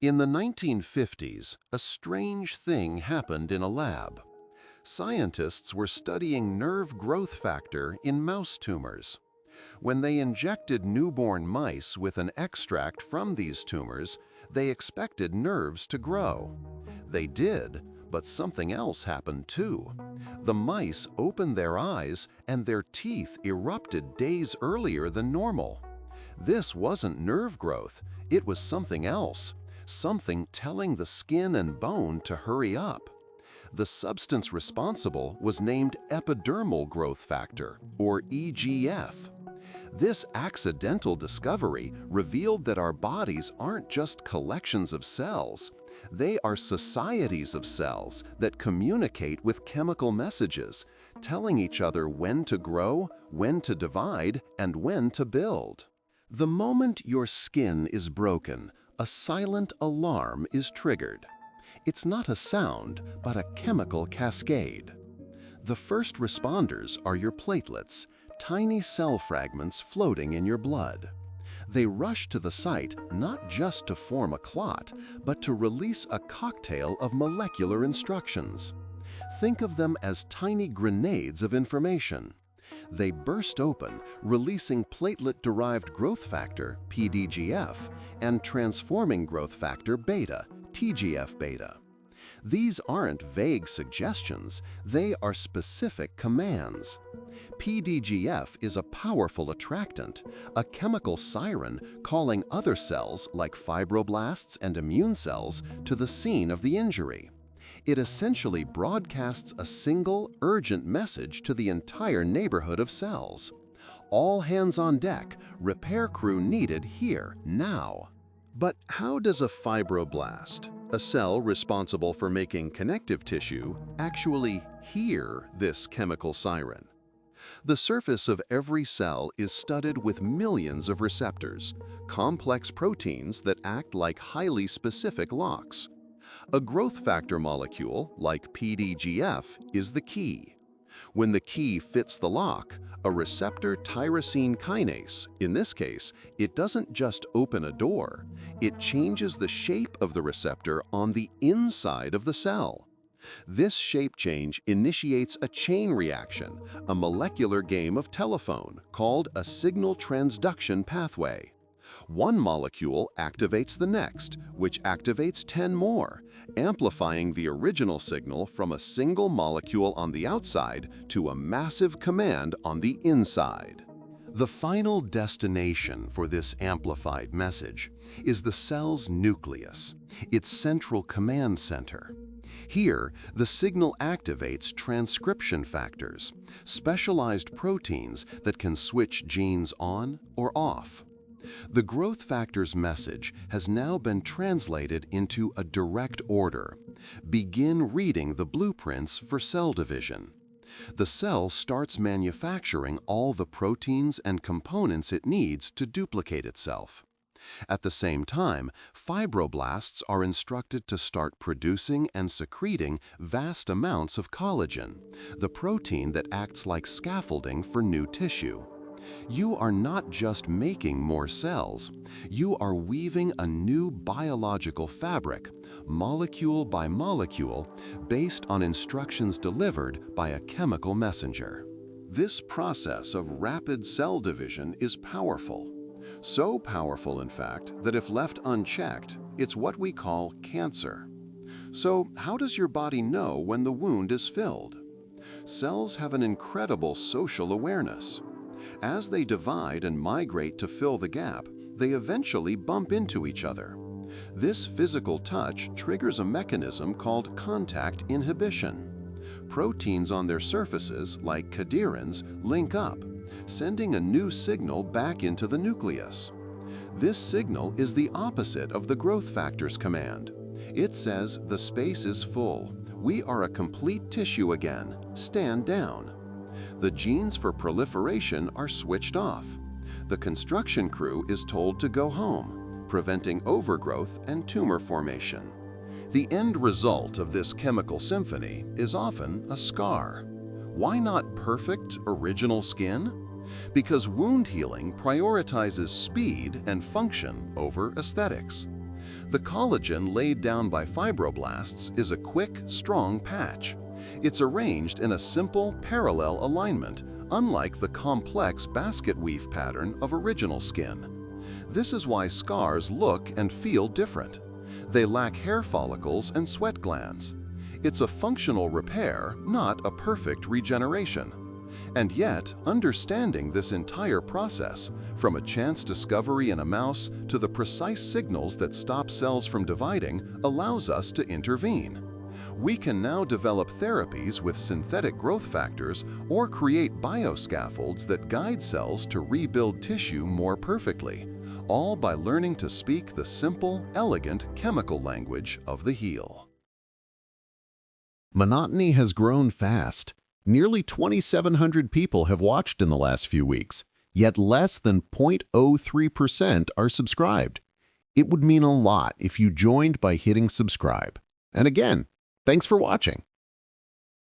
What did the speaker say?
In the 1950s, a strange thing happened in a lab. Scientists were studying nerve growth factor in mouse tumors. When they injected newborn mice with an extract from these tumors, they expected nerves to grow. They did, but something else happened too. The mice opened their eyes and their teeth erupted days earlier than normal. This wasn't nerve growth, it was something else. Something telling the skin and bone to hurry up. The substance responsible was named epidermal growth factor, or EGF. This accidental discovery revealed that our bodies aren't just collections of cells. They are societies of cells that communicate with chemical messages, telling each other when to grow, when to divide, and when to build. The moment your skin is broken, a silent alarm is triggered. It's not a sound, but a chemical cascade. The first responders are your platelets, tiny cell fragments floating in your blood. They rush to the site not just to form a clot, but to release a cocktail of molecular instructions. Think of them as tiny grenades of information. They burst open, releasing platelet-derived growth factor, PDGF, and transforming growth factor beta, TGF-beta. These aren't vague suggestions, they are specific commands. PDGF is a powerful attractant, a chemical siren calling other cells like fibroblasts and immune cells to the scene of the injury. It essentially broadcasts a single, urgent message to the entire neighborhood of cells. All hands on deck, repair crew needed here, now. But how does a fibroblast, a cell responsible for making connective tissue, actually hear this chemical siren? The surface of every cell is studded with millions of receptors, complex proteins that act like highly specific locks. A growth factor molecule, like PDGF, is the key. When the key fits the lock, a receptor tyrosine kinase, in this case, it doesn't just open a door, it changes the shape of the receptor on the inside of the cell. This shape change initiates a chain reaction, a molecular game of telephone called a signal transduction pathway. One molecule activates the next, which activates 10 more, amplifying the original signal from a single molecule on the outside to a massive command on the inside. The final destination for this amplified message is the cell's nucleus, its central command center. Here, the signal activates transcription factors, specialized proteins that can switch genes on or off. The growth factor's message has now been translated into a direct order. Begin reading the blueprints for cell division. The cell starts manufacturing all the proteins and components it needs to duplicate itself. At the same time, fibroblasts are instructed to start producing and secreting vast amounts of collagen, the protein that acts like scaffolding for new tissue. You are not just making more cells, you are weaving a new biological fabric, molecule by molecule, based on instructions delivered by a chemical messenger. This process of rapid cell division is powerful. So powerful, in fact, that if left unchecked, it's what we call cancer. So, how does your body know when the wound is filled? Cells have an incredible social awareness. As they divide and migrate to fill the gap, they eventually bump into each other. This physical touch triggers a mechanism called contact inhibition. Proteins on their surfaces, like cadherins, link up, sending a new signal back into the nucleus. This signal is the opposite of the growth factor's command. It says the space is full. We are a complete tissue again. Stand down. The genes for proliferation are switched off. The construction crew is told to go home, preventing overgrowth and tumor formation. The end result of this chemical symphony is often a scar. Why not perfect, original skin? Because wound healing prioritizes speed and function over aesthetics. The collagen laid down by fibroblasts is a quick, strong patch. It's arranged in a simple, parallel alignment, unlike the complex basket weave pattern of original skin. This is why scars look and feel different. They lack hair follicles and sweat glands. It's a functional repair, not a perfect regeneration. And yet, understanding this entire process, from a chance discovery in a mouse to the precise signals that stop cells from dividing, allows us to intervene. We can now develop therapies with synthetic growth factors or create bioscaffolds that guide cells to rebuild tissue more perfectly, all by learning to speak the simple, elegant chemical language of the heel. Monotony has grown fast. Nearly 2,700 people have watched in the last few weeks, yet less than 0.03% are subscribed. It would mean a lot if you joined by hitting subscribe. And again, thanks for watching.